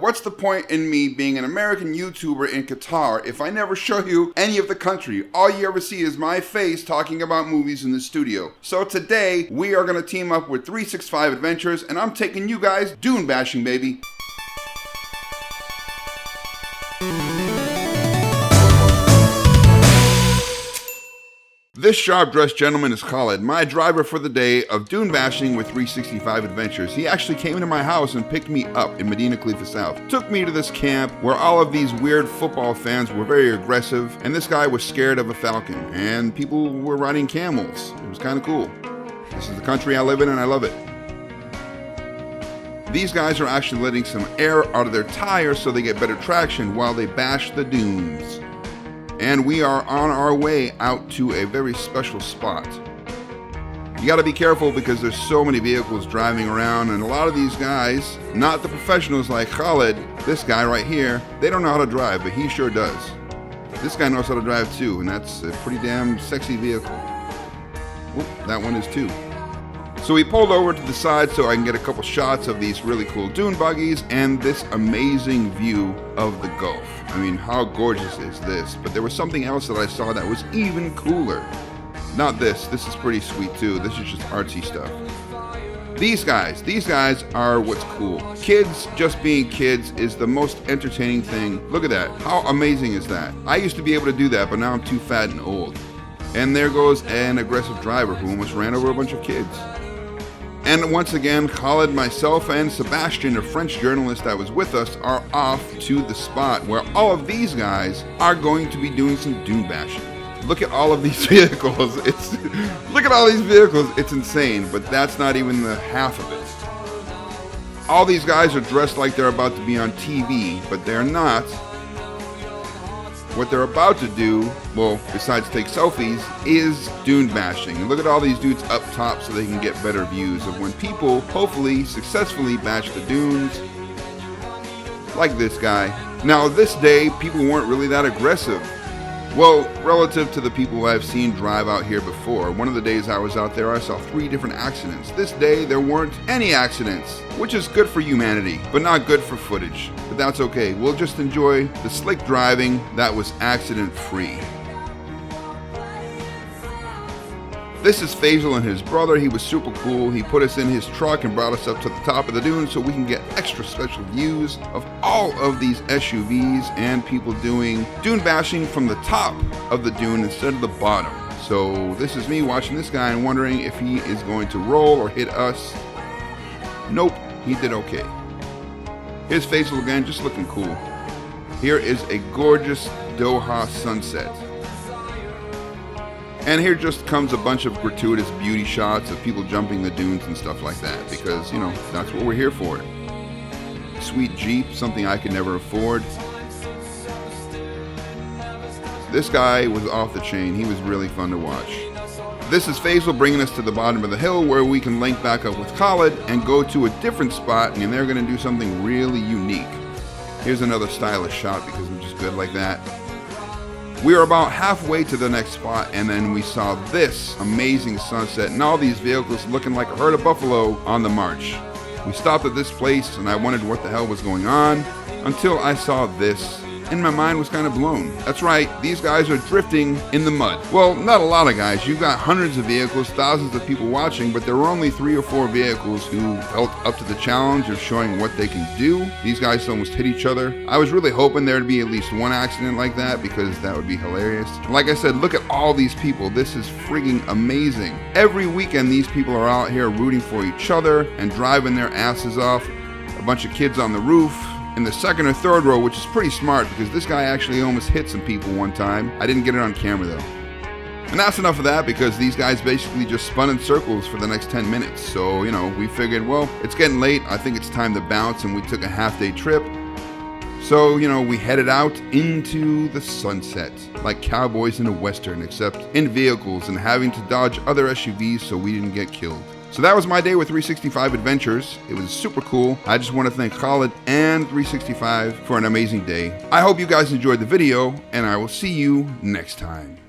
What's the point in me being an American YouTuber in Qatar if I never show you any of the country? All you ever see is my face talking about movies in the studio. So today, we are going to team up with 365 Adventures, and I'm taking you guys Dune bashing, baby. This sharp-dressed gentleman is Khalid, my driver for the day of Dune bashing with 365 Adventures. He actually came into my house and picked me up in Medina Khalifa South. Took me to this camp where all of these weird football fans were very aggressive, and this guy was scared of a falcon, and people were riding camels. It was kind of cool. This is the country I live in, and I love it. These guys are actually letting some air out of their tires so they get better traction while they bash the dunes. And we are on our way out to a very special spot. You gotta be careful because there's so many vehicles driving around, and a lot of these guys, not the professionals like Khalid, this guy right here, they don't know how to drive, but he sure does. This guy knows how to drive too, and that's a pretty damn sexy vehicle. Oop, that one is too. So we pulled over to the side so I can get a couple shots of these really cool dune buggies and this amazing view of the Gulf. I mean, how gorgeous is this? But there was something else that I saw that was even cooler. Not this. This is pretty sweet too. This is just artsy stuff. These guys are what's cool. Kids just being kids is the most entertaining thing. Look at that. How amazing is that? I used to be able to do that, but now I'm too fat and old. And there goes an aggressive driver who almost ran over a bunch of kids. And once again, Khalid, myself, and Sebastian, a French journalist that was with us, are off to the spot where all of these guys are going to be doing some dune bashing. Look at all of these vehicles. Look at all these vehicles. It's insane, but that's not even the half of it. All these guys are dressed like they're about to be on TV, but they're not. What they're about to do, well, besides take selfies, is dune bashing. And look at all these dudes up top so they can get better views of when people, hopefully, successfully bash the dunes. Like this guy. Now, this day, people weren't really that aggressive. Well, relative to the people I've seen drive out here before. One of the days I was out there, I saw 3 different accidents. This day, there weren't any accidents, which is good for humanity, but not good for footage. But that's okay. We'll just enjoy the slick driving that was accident-free. This is Faisal and his brother. He was super cool. He put us in his truck and brought us up to the top of the dune so we can get extra special views of all of these SUVs and people doing dune bashing from the top of the dune instead of the bottom. So this is me watching this guy and wondering if he is going to roll or hit us. Nope, he did okay. Here's Faisal again, just looking cool. Here is a gorgeous Doha sunset. And here just comes a bunch of gratuitous beauty shots of people jumping the dunes and stuff like that, because, you know, that's what we're here for. Sweet Jeep, something I could never afford. This guy was off the chain. He was really fun to watch. This is Faisal bringing us to the bottom of the hill where we can link back up with Khalid and go to a different spot, and they're going to do something really unique. Here's another stylish shot because I'm just good like that. We were about halfway to the next spot, and then we saw this amazing sunset and all these vehicles looking like a herd of buffalo on the march. We stopped at this place, and I wondered what the hell was going on until I saw this, and my mind was kind of blown. That's right, these guys are drifting in the mud. Well, not a lot of guys. You've got hundreds of vehicles, thousands of people watching, but there were only 3 or 4 vehicles who felt up to the challenge of showing what they can do. These guys almost hit each other. I was really hoping there'd be at least one accident like that because that would be hilarious. Like I said, look at all these people. This is frigging amazing. Every weekend, these people are out here rooting for each other and driving their asses off. A bunch of kids on the roof. In the second or third row, which is pretty smart because this guy actually almost hit some people one time. I didn't get it on camera though. And that's enough of that because these guys basically just spun in circles for the next 10 minutes. So, you know, we figured, well, it's getting late. I think it's time to bounce, and we took a half-day trip. So, you know, we headed out into the sunset like cowboys in a Western, except in vehicles and having to dodge other SUVs so we didn't get killed. So that was my day with 365 Adventures. It was super cool. I just want to thank Khalid and 365 for an amazing day. I hope you guys enjoyed the video, and I will see you next time.